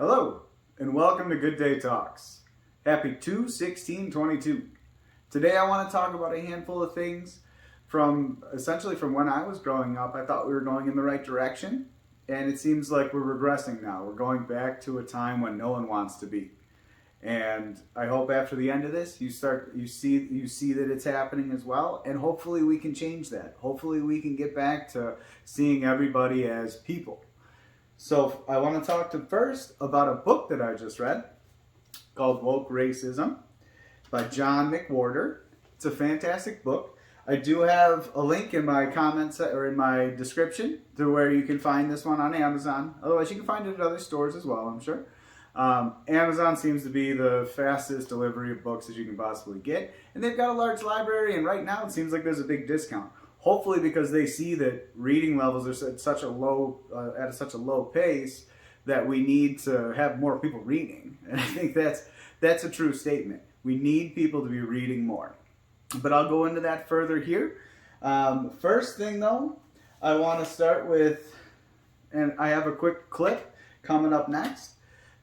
Hello, and welcome to Good Day Talks. Happy 2/16/22. Today I want to talk about a handful of things from when I was growing up. I thought we were going in the right direction, and it seems like we're regressing now. We're going back to a time when no one wants to be. And I hope after the end of this, you see that it's happening as well, and hopefully we can change that. Hopefully we can get back to seeing everybody as people. So I want to talk first about a book that I just read called Woke Racism by John McWhorter. It's a fantastic book. I do have a link in my comments or in my description to where you can find this one on Amazon. Otherwise, you can find it at other stores as well, I'm sure. Amazon seems to be the fastest delivery of books that you can possibly get. And they've got a large library, and right now it seems like there's a big discount. Hopefully because they see that reading levels are at such a low pace that we need to have more people reading. And I think that's a true statement. We need people to be reading more. But I'll go into that further here. First thing though, I want to start with, and I have a quick clip coming up next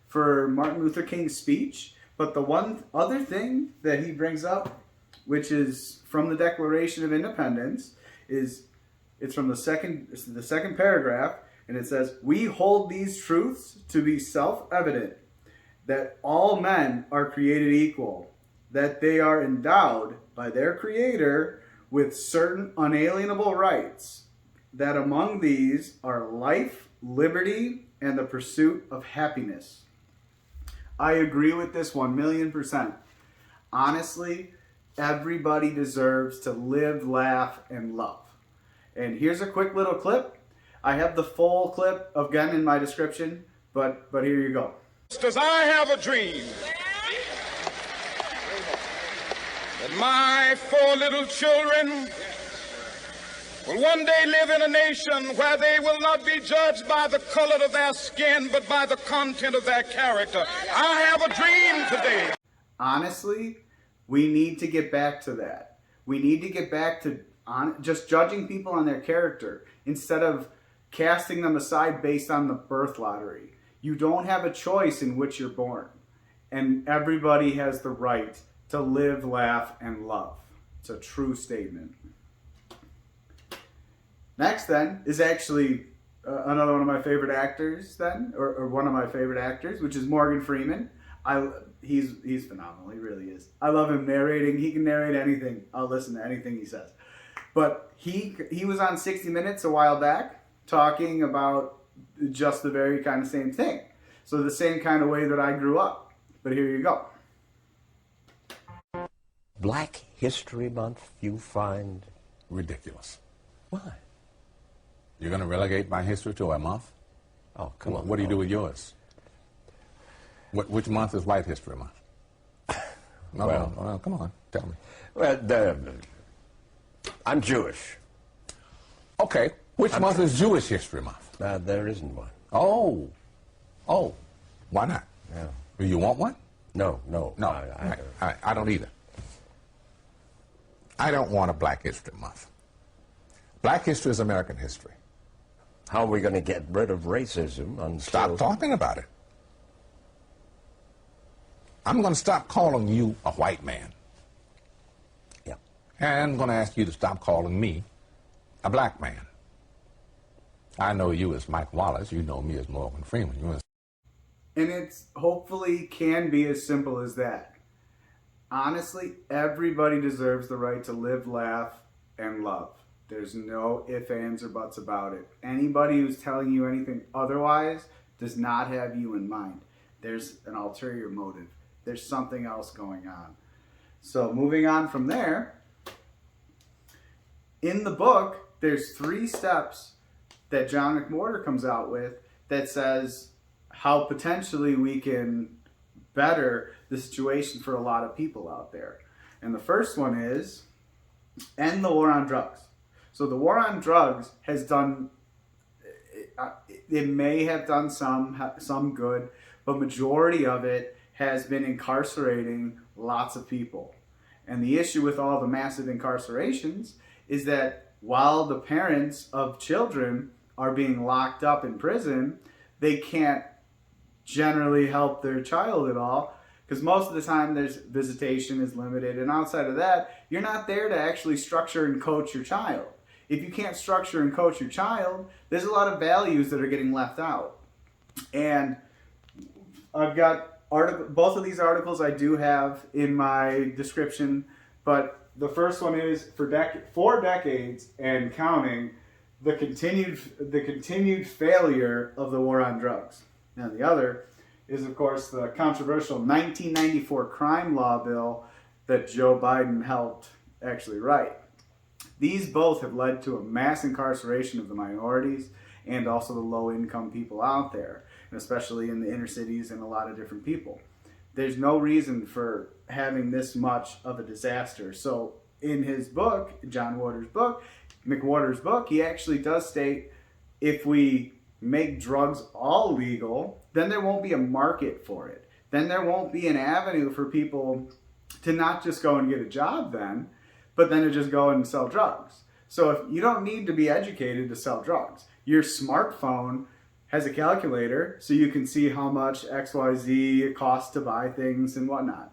for Martin Luther King's speech. But the one other thing that he brings up, which is from the Declaration of Independence, it's from the second paragraph, and it says, "We hold these truths to be self-evident, that all men are created equal, that they are endowed by their Creator with certain unalienable rights, that among these are life, liberty, and the pursuit of happiness." I agree with this 1,000,000%. Honestly, everybody deserves to live, laugh, and love. And here's a quick little clip. I have the full clip again in my description, but here you go. Because I have a dream that my 4 little children will one day live in a nation where they will not be judged by the color of their skin, but by the content of their character. I have a dream today. Honestly, we need to get back to that. We need to get back to just judging people on their character instead of casting them aside based on the birth lottery. You don't have a choice in which you're born. And everybody has the right to live, laugh, and love. It's a true statement. Next then is actually another one of my favorite actors then, or one of my favorite actors, which is Morgan Freeman. He's phenomenal. He really is. I love him narrating. He can narrate anything. I'll listen to anything he says. But he was on 60 Minutes a while back talking about just the very kind of same thing. So the same kind of way that I grew up. But here you go. Black History Month you find ridiculous. Why? You're going to relegate my history to a month? Oh, come on. What do you do with yours? Which month is White History Month? No, well, come on, tell me. Well, I'm Jewish. Okay, which month is Jewish History Month? There isn't one. Oh, why not? Yeah. Do you want one? No. I don't either. I don't want a Black History Month. Black history is American history. How are we going to get rid of racism until... Stop talking about it. I'm going to stop calling you a white man. Yeah. And I'm going to ask you to stop calling me a black man. I know you as Mike Wallace. You know me as Morgan Freeman. And it's hopefully can be as simple as that. Honestly, everybody deserves the right to live, laugh, and love. There's no ifs, ands, or buts about it. Anybody who's telling you anything otherwise does not have you in mind. There's an ulterior motive. There's something else going on. So moving on from there, in the book, there's 3 steps that John McWhorter comes out with that says how potentially we can better the situation for a lot of people out there. And the first one is end the war on drugs. So the war on drugs has done, it may have done some good, but majority of it has been incarcerating lots of people. And the issue with all the massive incarcerations is that while the parents of children are being locked up in prison, they can't generally help their child at all, because most of the time there's visitation is limited, and outside of that, you're not there to actually structure and coach your child. If you can't structure and coach your child, there's a lot of values that are getting left out. And I've got both of these articles I do have in my description, but the first one is for decades and counting, the continued failure of the war on drugs. Now the other is, of course, the controversial 1994 crime law bill that Joe Biden helped actually write. These both have led to a mass incarceration of the minorities and also the low-income people out there, and especially in the inner cities and a lot of different people. There's no reason for having this much of a disaster. So in his book, McWhorter's book, he actually does state if we make drugs all legal, then there won't be a market for it. Then there won't be an avenue for people to not just go and get a job then, but then to just go and sell drugs. So if you don't need to be educated to sell drugs. Your smartphone has a calculator so you can see how much XYZ it costs to buy things and whatnot.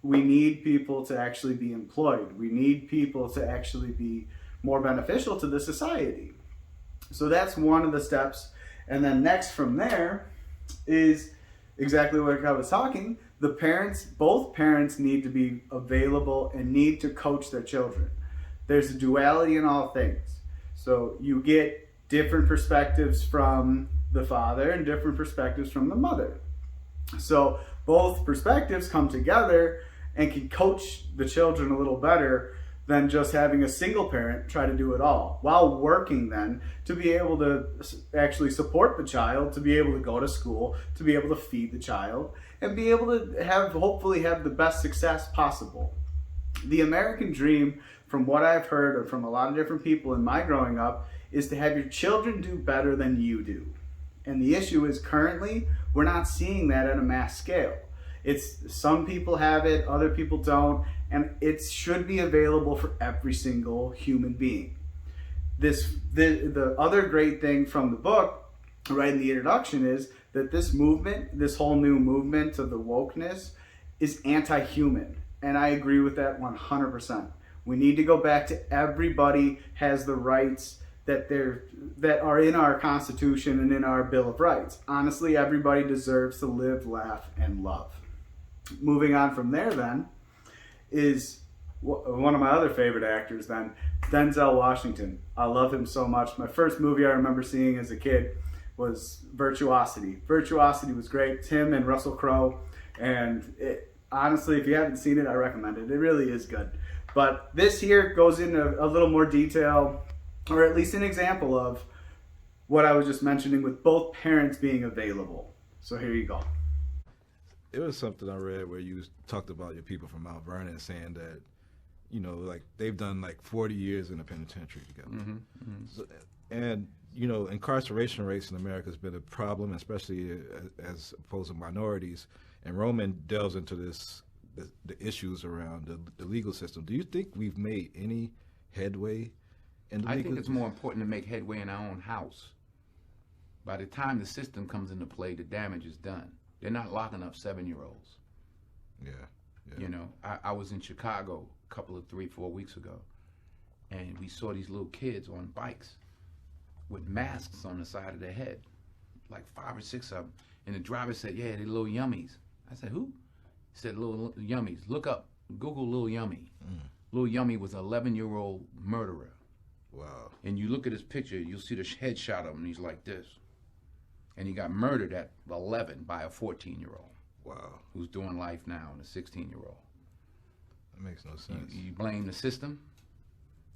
We need people to actually be employed. We need people to actually be more beneficial to the society. So that's one of the steps. And then next from there is exactly what I was talking. Both parents need to be available and need to coach their children. There's a duality in all things. So you get different perspectives from the father and different perspectives from the mother. So both perspectives come together and can coach the children a little better than just having a single parent try to do it all, while working then to be able to actually support the child, to be able to go to school, to be able to feed the child, and be able to hopefully have the best success possible. The American dream, from what I've heard from a lot of different people in my growing up, is to have your children do better than you do. And the issue is currently, we're not seeing that at a mass scale. It's some people have it, other people don't, and it should be available for every single human being. The other great thing from the book, right in the introduction, is that this movement, this whole new movement of the wokeness, is anti-human. And I agree with that 100%. We need to go back to everybody has the rights that are in our Constitution and in our Bill of Rights. Honestly, everybody deserves to live, laugh, and love. Moving on from there then is one of my other favorite actors then, Denzel Washington. I love him so much. My first movie I remember seeing as a kid was Virtuosity. Virtuosity was great. It's him and Russell Crowe. And honestly, if you haven't seen it, I recommend it. It really is good. But this here goes into a little more detail, or at least an example of what I was just mentioning with both parents being available. So here you go. It was something I read where you talked about your people from Mount Vernon saying that, you know, like they've done like 40 years in the penitentiary together. Mm-hmm, mm-hmm. So, and, you know, incarceration rates in America has been a problem, especially as opposed to minorities. And Roman delves into this, the issues around the legal system. Do you think we've made any headway in the legal? I think it's more important to make headway in our own house. By the time the system comes into play, the damage is done. They're not locking up 7-year-olds. Yeah. You know, I was in Chicago a couple of 3-4 weeks ago, and we saw these little kids on bikes with masks on the side of their head, like 5 or 6 of them. And the driver said, "Yeah, they're little yummies." I said, "Who?" He said, "Little yummies. Look up, Google Little Yummy." Little Yummy was an 11-year-old murderer. Wow. And you look at his picture, you'll see the headshot of him, and he's like this. And he got murdered at 11 by a 14-year-old. Wow. Who's doing life now, and a 16-year-old. That makes no sense. You blame the system?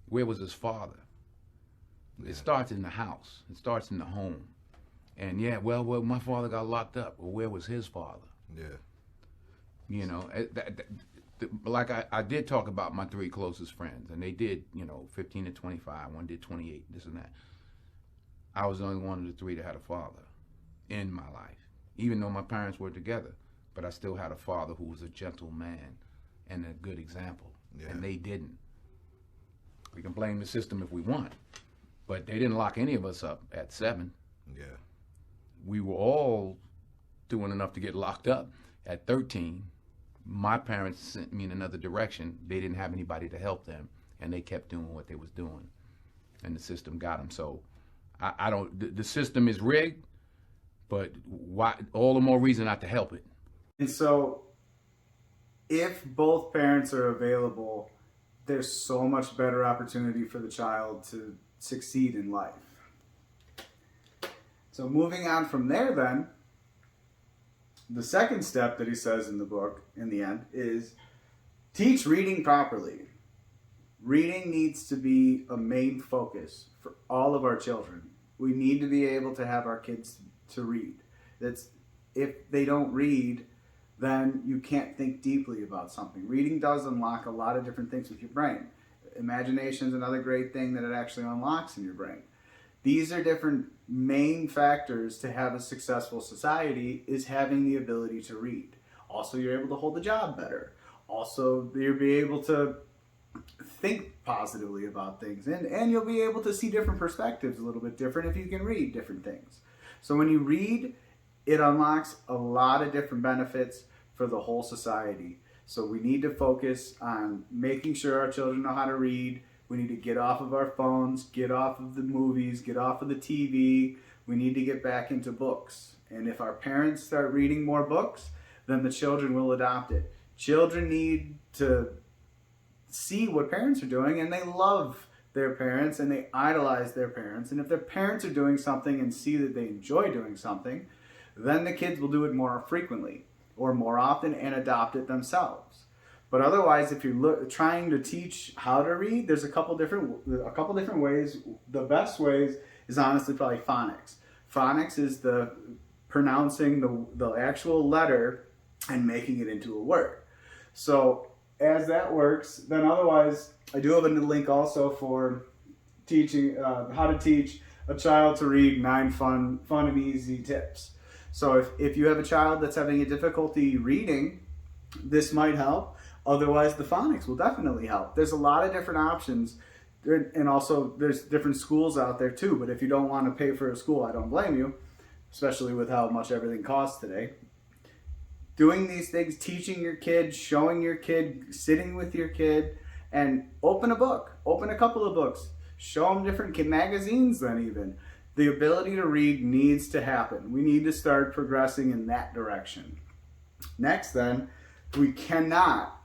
Where was his father? Yeah. It starts in the house. It starts in the home. And yeah, well, my father got locked up. Well, where was his father? Yeah. You know, like I did talk about my 3 closest friends, and they did, 15 to 25. One did 28, this and that. I was the only one of the 3 that had a father in my life, even though my parents were together. But I still had a father who was a gentle man and a good example, and they didn't. We can blame the system if we want, but they didn't lock any of us up at 7. Yeah. We were all doing enough to get locked up. At 13, my parents sent me in another direction. They didn't have anybody to help them, and they kept doing what they was doing, and the system got them. So I don't. The system is rigged, but why? All the more reason not to help it. And so, if both parents are available, there's so much better opportunity for the child to succeed in life. So moving on from there then, the second step that he says in the book, in the end, is teach reading properly. Reading needs to be a main focus for all of our children. We need to be able to have our kids to read. That's, if they don't read, then you can't think deeply about something. Reading does unlock a lot of different things with your brain. Imagination is another great thing that it actually unlocks in your brain. These are different main factors to have a successful society, is having the ability to read. Also, you're able to hold a job better. Also, you'll be able to think positively about things. And you'll be able to see different perspectives a little bit different if you can read different things. So when you read, it unlocks a lot of different benefits for the whole society. So we need to focus on making sure our children know how to read. We need to get off of our phones, get off of the movies, get off of the TV. We need to get back into books. And if our parents start reading more books, then the children will adopt it. Children need to see what parents are doing, and they love their parents and they idolize their parents. And if their parents are doing something and see that they enjoy doing something, then the kids will do it more frequently or more often and adopt it themselves. But otherwise, if you're trying to teach how to read, there's a couple different ways. The best ways is honestly probably phonics. Phonics is the pronouncing the actual letter and making it into a word. So as that works, then otherwise, I do have a link also for teaching how to teach a child to read 9 fun and easy tips. So if you have a child that's having a difficulty reading, this might help. Otherwise, the phonics will definitely help. There's a lot of different options, and also there's different schools out there too. But if you don't want to pay for a school, I don't blame you, especially with how much everything costs today. Doing these things, teaching your kid, showing your kid, sitting with your kid, and open a book, open a couple of books, show them different magazines then even. The ability to read needs to happen. We need to start progressing in that direction. Next then, we cannot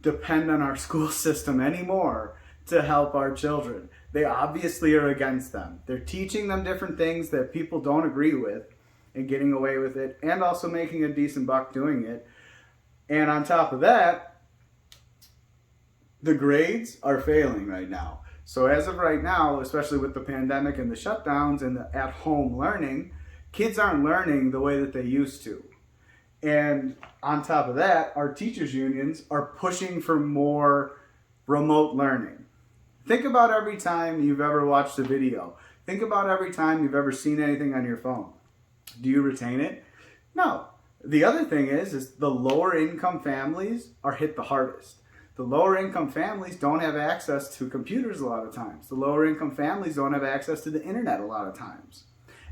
depend on our school system anymore to help our children. They obviously are against them. They're teaching them different things that people don't agree with and getting away with it, and also making a decent buck doing it. And on top of that, the grades are failing right now. So as of right now, especially with the pandemic and the shutdowns and the at-home learning, kids aren't learning the way that they used to. And on top of that, our teachers' unions are pushing for more remote learning. Think about every time you've ever watched a video. Think about every time you've ever seen anything on your phone. Do you retain it? No. The other thing is the lower income families are hit the hardest. The lower income families don't have access to computers a lot of times. The lower income families don't have access to the internet a lot of times.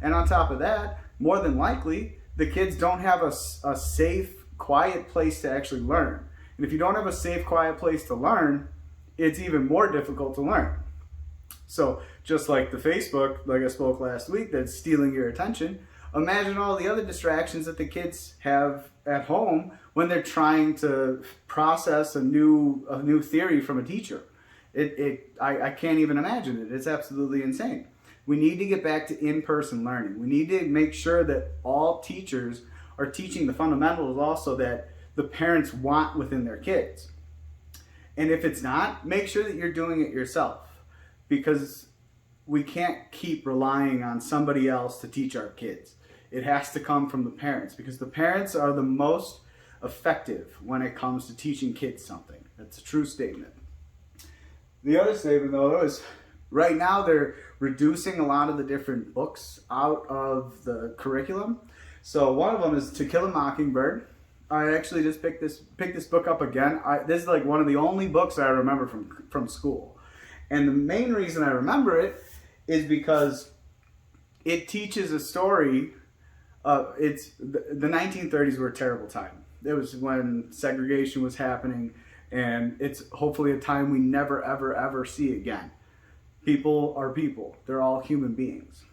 And on top of that, more than likely, the kids don't have a safe, quiet place to actually learn. And if you don't have a safe, quiet place to learn, it's even more difficult to learn. So just like the Facebook, like I spoke last week, that's stealing your attention, imagine all the other distractions that the kids have at home when they're trying to process a new theory from a teacher. I can't even imagine it. It's absolutely insane. We need to get back to in-person learning. We need to make sure that all teachers are teaching the fundamentals also that the parents want within their kids. And if it's not, make sure that you're doing it yourself, because we can't keep relying on somebody else to teach our kids. It has to come from the parents, because the parents are the most effective when it comes to teaching kids something. That's a true statement. The other statement, though, is right now they're reducing a lot of the different books out of the curriculum. So one of them is To Kill a Mockingbird. I actually just picked this book up again. This is like one of the only books I remember from school. And the main reason I remember it is because it teaches a story it's the 1930s were a terrible time. It was when segregation was happening, and it's hopefully a time we never, ever, ever see again. People are people. They're all human beings.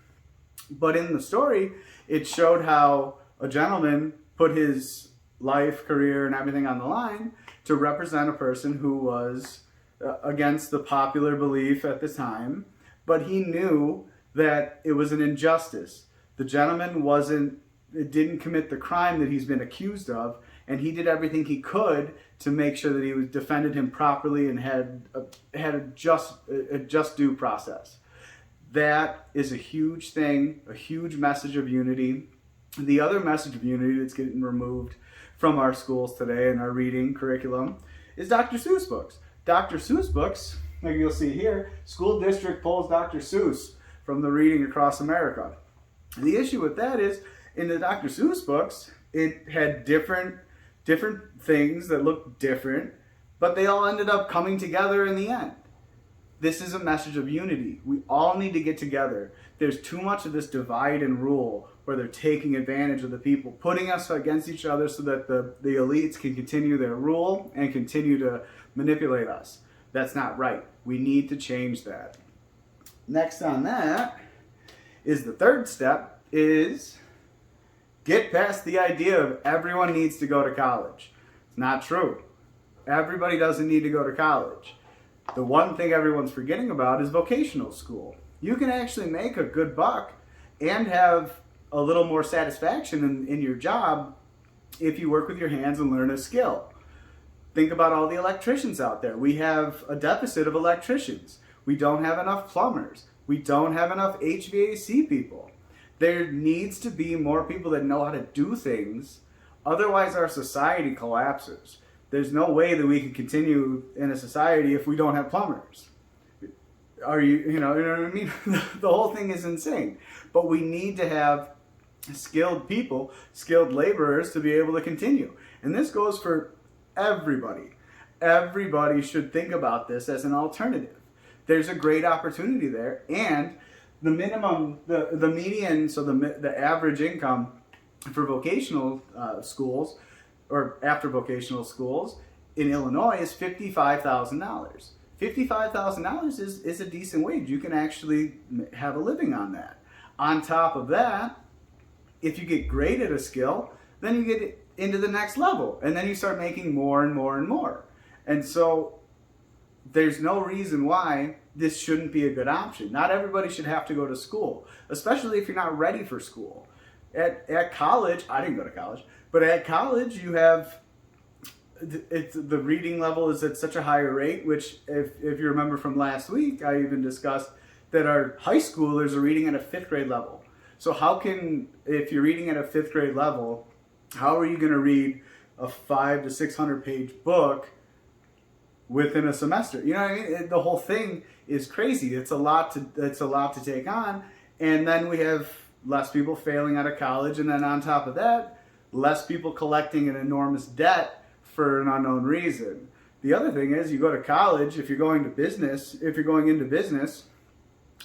But in the story, it showed how a gentleman put his life, career, and everything on the line to represent a person who was against the popular belief at the time, but he knew that it was an injustice. The gentleman didn't commit the crime that he's been accused of, and he did everything he could to make sure that he defended him properly and had a just due process. That is a huge thing, a huge message of unity. The other message of unity that's getting removed from our schools today in our reading curriculum is Dr. Seuss books. Dr. Seuss books, like you'll see here, school district pulls Dr. Seuss from the reading across America. And the issue with that is, in the Dr. Seuss books, it had different things that looked different, but they all ended up coming together in the end. This is a message of unity. We all need to get together. There's too much of this divide and rule where they're taking advantage of the people, putting us against each other so that the elites can continue their rule and continue to manipulate us. That's not right. We need to change that. Next on that is the third step is get past the idea of everyone needs to go to college. It's not true. Everybody doesn't need to go to college. The one thing everyone's forgetting about is vocational school. You can actually make a good buck and have a little more satisfaction in your job if you work with your hands and learn a skill. Think about all the electricians out there. We have a deficit of electricians. We don't have enough plumbers. We don't have enough HVAC people. There needs to be more people that know how to do things. Otherwise, our society collapses. There's no way that we can continue in a society if we don't have plumbers. You know what I mean? The whole thing is insane. But we need to have skilled people, skilled laborers to be able to continue. And this goes for everybody. Everybody should think about this as an alternative. There's a great opportunity there, and the minimum, the median, so the average income for vocational schools or after vocational schools in Illinois is $55,000. $55,000 is a decent wage. You can actually have a living on that. On top of that, if you get great at a skill, then you get into the next level, and then you start making more and more and more. And so there's no reason why this shouldn't be a good option. Not everybody should have to go to school, especially if you're not ready for school. At college, I didn't go to college, but at college you have the reading level is at such a higher rate, which if you remember from last week, I even discussed that our high schoolers are reading at a 5th grade level. So if you're reading at a 5th grade level, how are you going to read a 500 to 600 page book within a semester? You know what I mean? The whole thing is crazy. It's a lot to take on. And then we have less people failing out of college. And then on top of that, less people collecting an enormous debt for an unknown reason. The other thing is, you go to college, if you're going into business,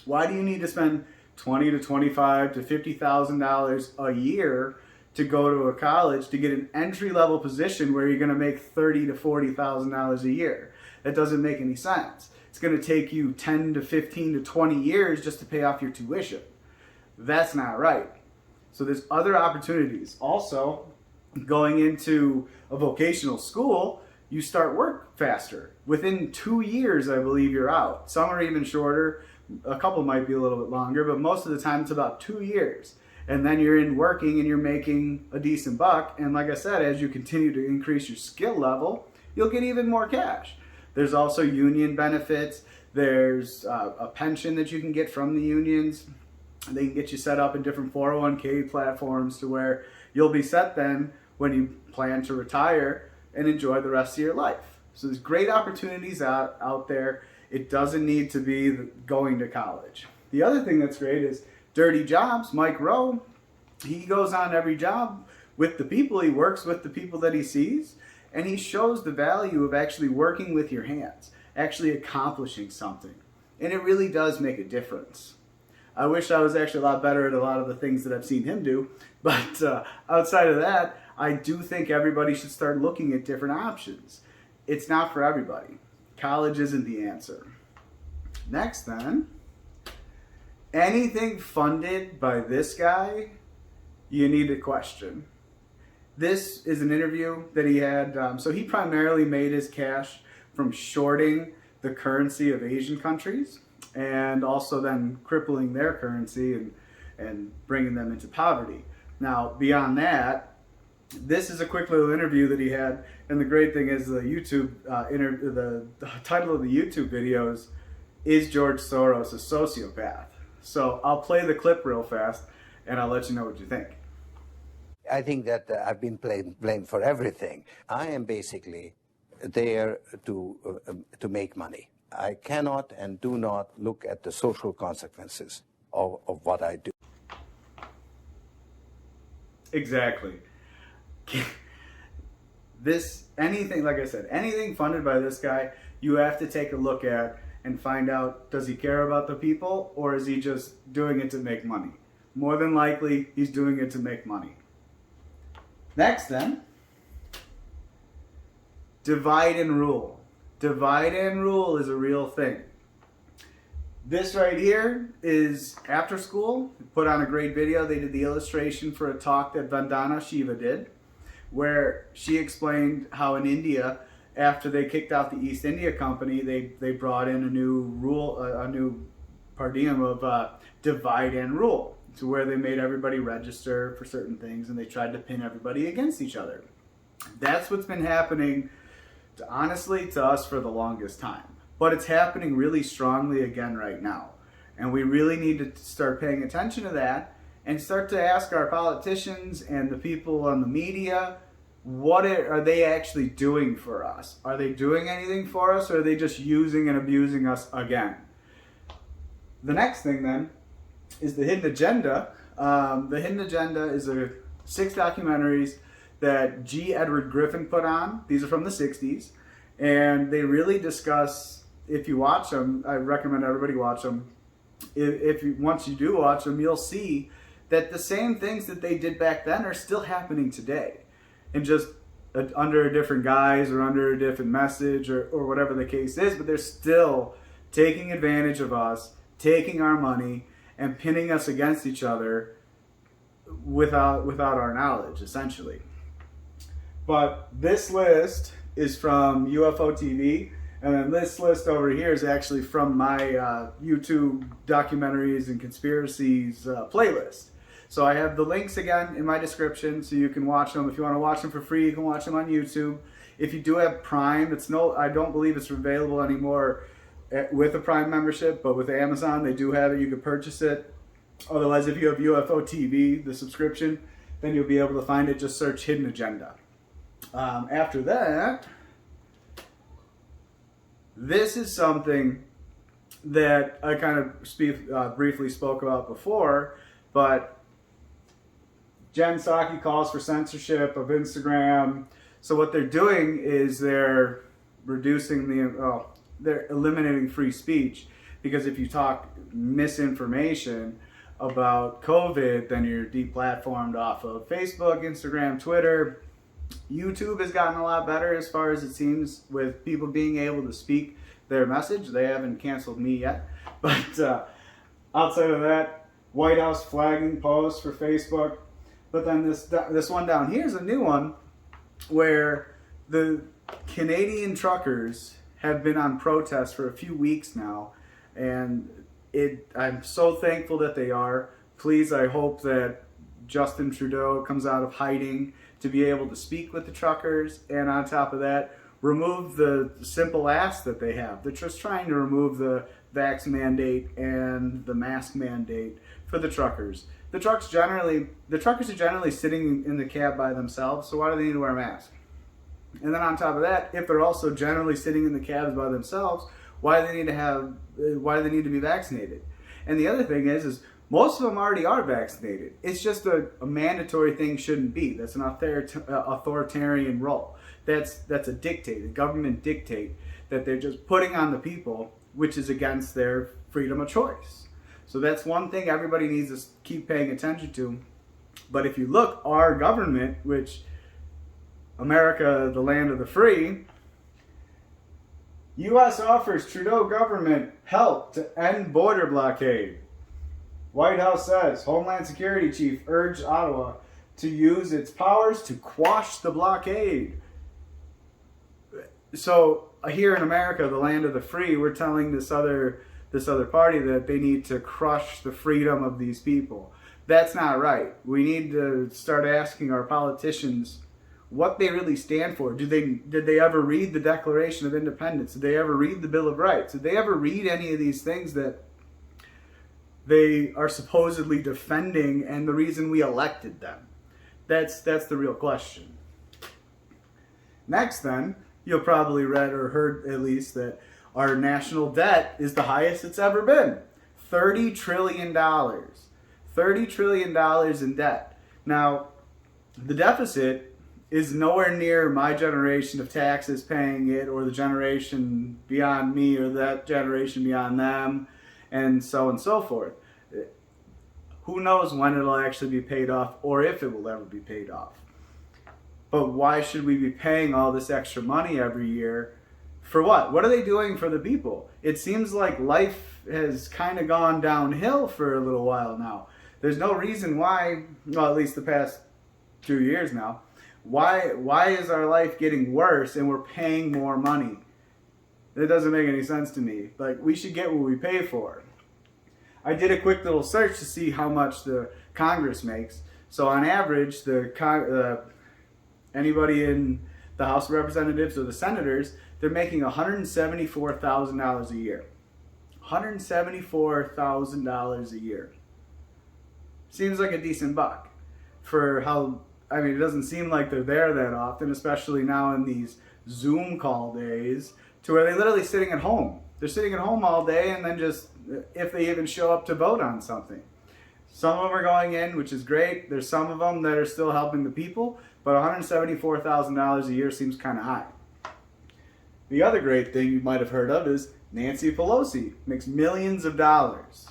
why do you need to spend $20,000 to $25,000 to $50,000 a year to go to a college to get an entry-level position where you're going to make $30,000 to $40,000 a year? That doesn't make any sense. It's going to take you 10 to 15 to 20 years just to pay off your tuition. That's not right. So there's other opportunities. Also, going into a vocational school, you start work faster. Within 2 years, I believe you're out. Some are even shorter. A couple might be a little bit longer, but most of the time it's about 2 years. And then you're in working and you're making a decent buck. And like I said, as you continue to increase your skill level, you'll get even more cash. There's also union benefits. There's a pension that you can get from the unions. They can get you set up in different 401k platforms to where you'll be set then when you plan to retire and enjoy the rest of your life. So there's great opportunities out there. It doesn't need to be going to college. The other thing that's great is Dirty Jobs. Mike Rowe, he goes on every job with the people. He works with the people that he sees, and he shows the value of actually working with your hands, actually accomplishing something. And it really does make a difference. I wish I was actually a lot better at a lot of the things that I've seen him do. But outside of that, I do think everybody should start looking at different options. It's not for everybody. College isn't the answer. Next then, anything funded by this guy, you need to question. This is an interview that he had. So he primarily made his cash from shorting the currency of Asian countries and also then crippling their currency and bringing them into poverty. Now, beyond that, this is a quick little interview that he had, and the great thing is the the title of the YouTube videos is George Soros a sociopath? So I'll play the clip real fast, and I'll let you know what you think. I think that I've been blamed for everything. I am basically there to make money. I cannot and do not look at the social consequences of what I do. Exactly. Anything, like I said, anything funded by this guy, you have to take a look at and find out, does he care about the people, or is he just doing it to make money? More than likely, he's doing it to make money. Next then, divide and rule. Divide and rule is a real thing. This right here is after school, put on a great video. They did the illustration for a talk that Vandana Shiva did, where she explained how in India, after they kicked out the East India Company, they brought in a new rule, a new paradigm of divide and rule, to where they made everybody register for certain things and they tried to pin everybody against each other. That's what's been happening, honestly, to us for the longest time. But it's happening really strongly again right now. And we really need to start paying attention to that and start to ask our politicians and the people on the media, what are they actually doing for us? Are they doing anything for us, or are they just using and abusing us again? The next thing then is the Hidden Agenda. The Hidden Agenda is 6 documentaries that G. Edward Griffin put on. These are from the 60s. And they really discuss, if you watch them, I recommend everybody watch them. Once you do watch them, you'll see that the same things that they did back then are still happening today. And just under a different guise or under a different message or whatever the case is. But they're still taking advantage of us, taking our money, and pinning us against each other without our knowledge, essentially. But this list is from UFO TV, and then this list over here is actually from my YouTube documentaries and conspiracies playlist. So I have the links again in my description, so you can watch them. If you want to watch them for free, you can watch them on YouTube. If you do have Prime, I don't believe it's available anymore with a Prime membership, but with Amazon, they do have it. You can purchase it. Otherwise, if you have UFO TV, the subscription, then you'll be able to find it. Just search Hidden Agenda. After that, this is something that I kind of briefly spoke about before, but Psaki calls for censorship of Instagram. So what they're doing is they're they're eliminating free speech, because if you talk misinformation about COVID, then you're deplatformed off of Facebook, Instagram, Twitter. YouTube has gotten a lot better as far as it seems with people being able to speak their message. They haven't canceled me yet. But outside of that, White House flagging posts for Facebook. But then this one down here is a new one where the Canadian truckers have been on protest for a few weeks now. And I'm so thankful that they are. Please, I hope that Justin Trudeau comes out of hiding to be able to speak with the truckers, and on top of that, remove the simple ask that they have. They're just trying to remove the vax mandate and the mask mandate for the truckers. The truckers are generally sitting in the cab by themselves, so why do they need to wear a mask? And then on top of that, if they're also generally sitting in the cabs by themselves, why do they need to be vaccinated? And the other thing is most of them already are vaccinated. It's just a mandatory thing shouldn't be. That's an authoritarian role. That's a dictate, a government dictate that they're just putting on the people, which is against their freedom of choice. So that's one thing everybody needs to keep paying attention to. But if you look, our government, which America, the land of the free, U.S. offers Trudeau government help to end border blockade. White House says Homeland Security Chief urged Ottawa to use its powers to quash the blockade. So here in America, the land of the free, we're telling this other party that they need to crush the freedom of these people. That's not right. We need to start asking our politicians what they really stand for. Did they ever read the Declaration of Independence? Did they ever read the Bill of Rights? Did they ever read any of these things that they are supposedly defending and the reason we elected them? That's the real question. Next then, you'll probably read or heard at least that our national debt is the highest it's ever been. $30 trillion. $30 trillion in debt. Now, the deficit is nowhere near my generation of taxes paying it, or the generation beyond me, or that generation beyond them, and so forth. Who knows when it'll actually be paid off, or if it will ever be paid off. But why should we be paying all this extra money every year? For what? What are they doing for the people? It seems like life has kind of gone downhill for a little while now. There's no reason why, well, at least the past 2 years now, why is our life getting worse and we're paying more money? It doesn't make any sense to me. Like, we should get what we pay for. I did a quick little search to see how much the Congress makes. So on average, anybody in the House of Representatives or the Senators, they're making $174,000 a year. $174,000 a year. Seems like a decent buck for how, I mean, it doesn't seem like they're there that often, especially now in these Zoom call days, to where they're literally sitting at home. They're sitting at home all day, and then just, if they even show up to vote on something. Some of them are going in, which is great. There's some of them that are still helping the people, but $174,000 a year seems kind of high. The other great thing you might have heard of is Nancy Pelosi makes millions of dollars.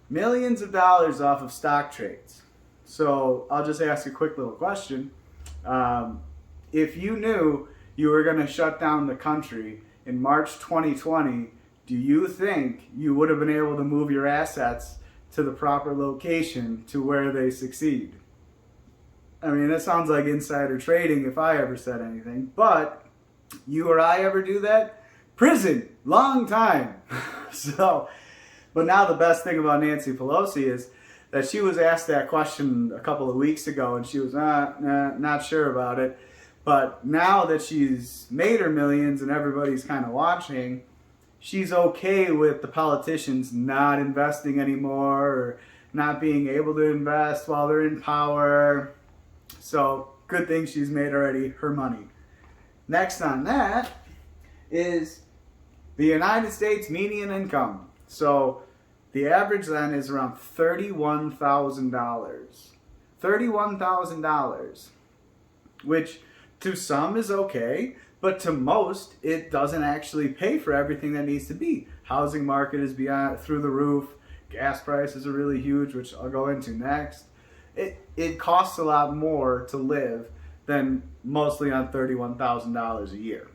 Millions of dollars off of stock trades. So I'll just ask a quick little question. If you knew you were going to shut down the country in March 2020, do you think you would have been able to move your assets to the proper location to where they succeed? I mean, that sounds like insider trading if I ever said anything, but you or I ever do that? Prison, long time. But now the best thing about Nancy Pelosi is that she was asked that question a couple of weeks ago, and she was not sure about it. But now that she's made her millions and everybody's kind of watching, she's okay with the politicians not investing anymore or not being able to invest while they're in power. So good thing she's made already her money. Next on that is the United States median income. So the average then is around $31,000. $31,000, which to some is okay, but to most it doesn't actually pay for everything that needs to be. Housing market is beyond through the roof. Gas prices are really huge, which I'll go into next. It costs a lot more to live than mostly on $31,000 a year.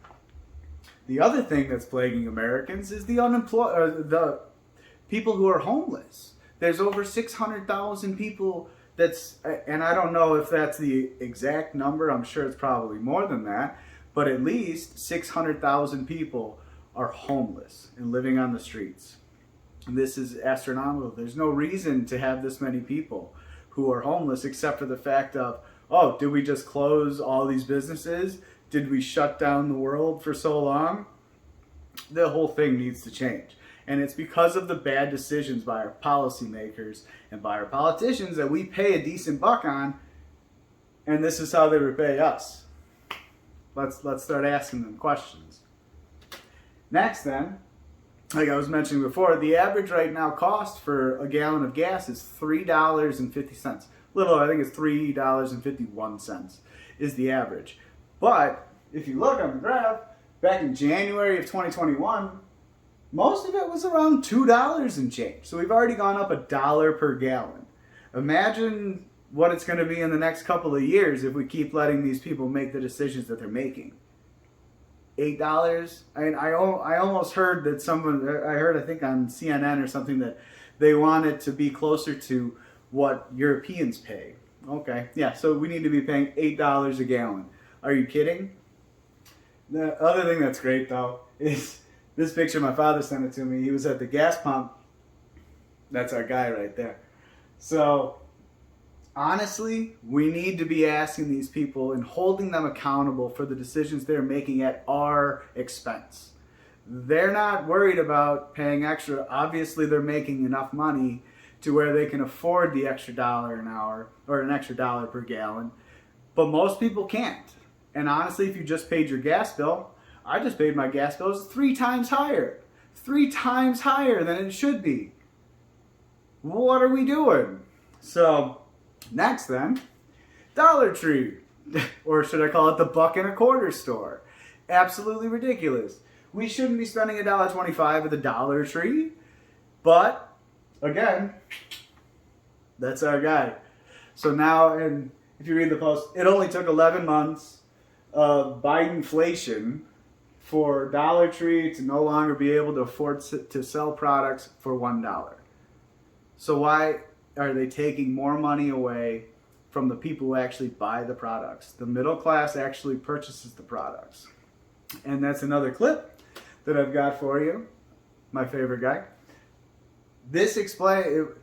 The other thing that's plaguing Americans is the the people who are homeless. There's over 600,000 people and I don't know if that's the exact number, I'm sure it's probably more than that, but at least 600,000 people are homeless and living on the streets. And this is astronomical. There's no reason to have this many people who are homeless except for the fact of, oh, did we just close all these businesses? Did we shut down the world for so long? The whole thing needs to change. And it's because of the bad decisions by our policymakers and by our politicians that we pay a decent buck on, and this is how they repay us. Let's start asking them questions. Next then, like I was mentioning before, the average right now cost for a gallon of gas is $3.50. Little, I think it's $3.51 is the average. But if you look on the graph, back in January of 2021, most of it was around $2 and change. So we've already gone up $1 per gallon. Imagine what it's going to be in the next couple of years if we keep letting these people make the decisions that they're making. $8. I almost heard that I think on CNN or something that they want it to be closer to what Europeans pay. Okay, yeah, so we need to be paying $8 a gallon. Are you kidding? The other thing that's great, though, is this picture. My father sent it to me. He was at the gas pump. That's our guy right there. So, honestly, we need to be asking these people and holding them accountable for the decisions they're making at our expense. They're not worried about paying extra. Obviously, they're making enough money to where they can afford the extra $1 an hour or an extra $1 per gallon. But most people can't. And honestly, if you just paid your gas bill, I just paid my gas bill. It's 3 times higher. 3 times higher than it should be. What are we doing? So, next then, Dollar Tree. Or should I call it the $1.25 store? Absolutely ridiculous. We shouldn't be spending $1.25 at the Dollar Tree. But, again, that's our guy. So now, and if you read the post, it only took 11 months of Bidenflation for Dollar Tree to no longer be able to afford to sell products for $1. So why are they taking more money away from the people who actually buy the products? The middle class actually purchases the products. And that's another clip that I've got for you. My favorite guy.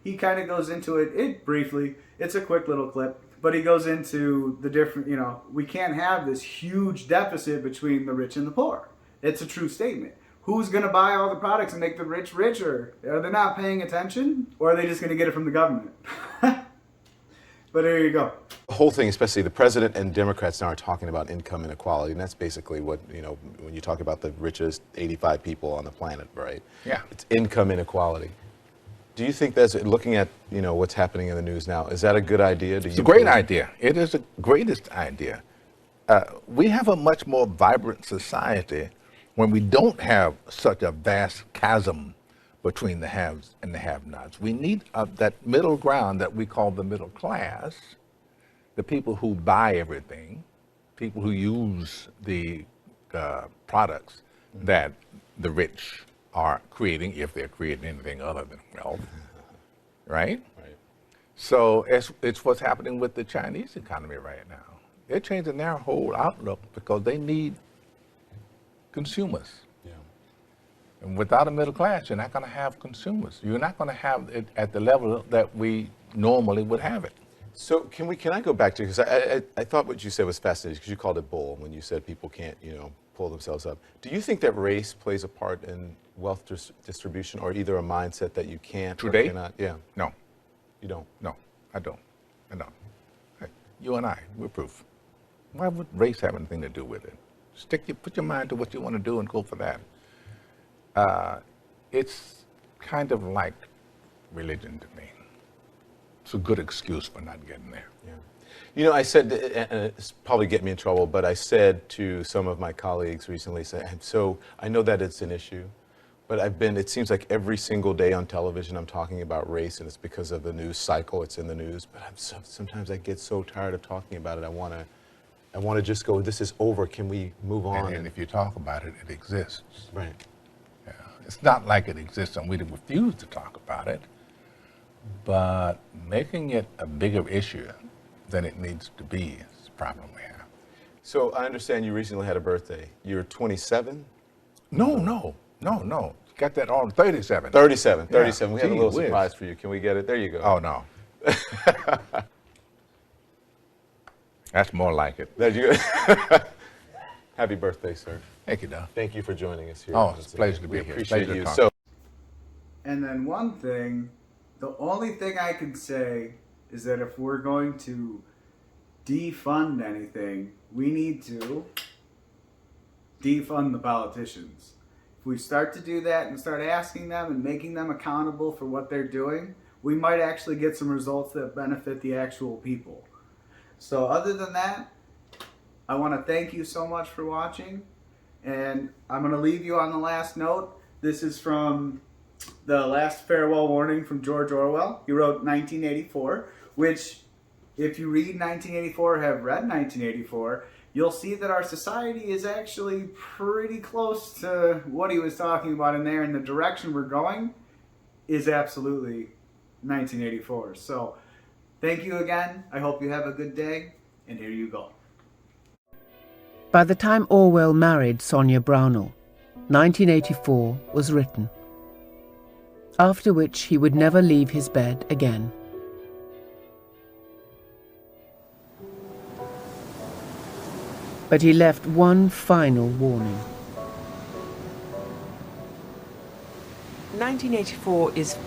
He kind of goes into it briefly. It's a quick little clip, but he goes into the different, we can't have this huge deficit between the rich and the poor. It's a true statement. Who's going to buy all the products and make the rich richer? Are they not paying attention, or are they just going to get it from the government? But here you go. The whole thing, especially the president and Democrats now are talking about income inequality, and that's basically what, when you talk about the richest 85 people on the planet, right? Yeah. It's income inequality. Do you think that's, looking at, what's happening in the news now, is that a good idea? It's a great idea. It is the greatest idea. We have a much more vibrant society when we don't have such a vast chasm between the haves and the have-nots. We need that middle ground that we call the middle class, the people who buy everything, people who use the products that the rich are creating, if they're creating anything other than wealth, right? Right. So it's what's happening with the Chinese economy right now. They're changing their whole outlook because they need consumers. Yeah. And without a middle class, you're not going to have consumers. You're not going to have it at the level that we normally would have it. So can I go back to, because I thought what you said was fascinating, because you called it bull when you said people can't, pull themselves up. Do you think that race plays a part in wealth distribution, or either a mindset that you can't Today? or cannot? Yeah. No. You don't? No, I don't. Hey, you and I, we're proof. Why would race have anything to do with it? Put your mind to what you want to do and go for that. It's kind of like religion to me. It's a good excuse for not getting there. Yeah. I said, and it's probably get me in trouble, but I said to some of my colleagues recently, so I know that it's an issue, but it seems like every single day on television I'm talking about race, and it's because of the news cycle, it's in the news, but sometimes I get so tired of talking about it, I want to just go, this is over, can we move on? And if you talk about it, it exists. Right. Yeah. It's not like it exists and we refuse to talk about it, but making it a bigger issue than it needs to be is the problem we have. So I understand you recently had a birthday. You're 27? No. Got that all 37. 37. Yeah. We have a little Gee whiz. surprise for you. Can we get it? There you go. Oh, no. That's more like it. There you go. Happy birthday, sir. Thank you, Don. Thank you for joining us here. Oh, it's a pleasure to be We here. appreciate Pleasure to you. talk. So, And then one thing, the only thing I can say is that if we're going to defund anything, we need to defund the politicians. If we start to do that and start asking them and making them accountable for what they're doing, we might actually get some results that benefit the actual people. So other than that, I want to thank you so much for watching, and I'm going to leave you on the last note. This is from The Last Farewell Warning from George Orwell. He wrote 1984, which, if you read 1984 or have read 1984, you'll see that our society is actually pretty close to what he was talking about in there, and the direction we're going is absolutely 1984. So, thank you again. I hope you have a good day, and here you go. By the time Orwell married Sonia Brownell, 1984 was written, after which he would never leave his bed again. But he left one final warning. 1984 is,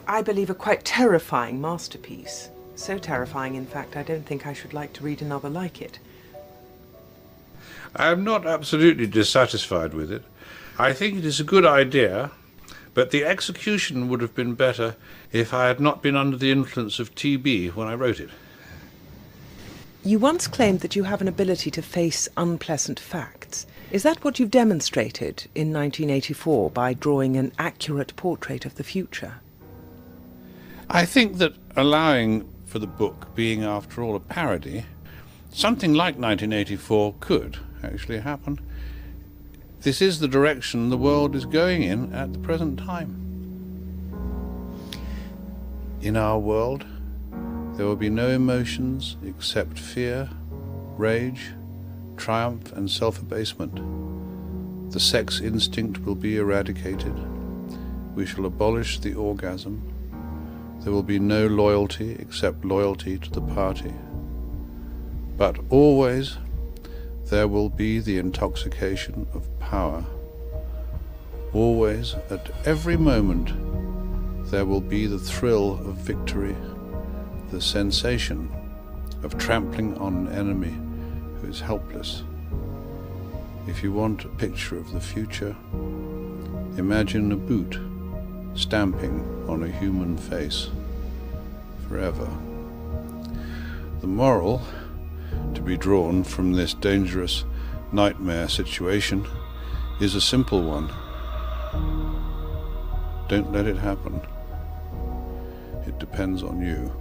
I believe, a quite terrifying masterpiece. So terrifying, in fact, I don't think I should like to read another like it. I am not absolutely dissatisfied with it. I think it is a good idea, but the execution would have been better if I had not been under the influence of TB when I wrote it. You once claimed that you have an ability to face unpleasant facts. Is that what you've demonstrated in 1984 by drawing an accurate portrait of the future? I think that allowing for the book being, after all, a parody, something like 1984 could actually happen. This is the direction the world is going in at the present time. In our world, there will be no emotions except fear, rage, triumph, and self-abasement. The sex instinct will be eradicated. We shall abolish the orgasm. There will be no loyalty except loyalty to the party. But always there will be the intoxication of power. Always, at every moment, there will be the thrill of victory, the sensation of trampling on an enemy who is helpless. If you want a picture of the future, imagine a boot stamping on a human face forever. The moral to be drawn from this dangerous nightmare situation is a simple one. Don't let it happen. It depends on you.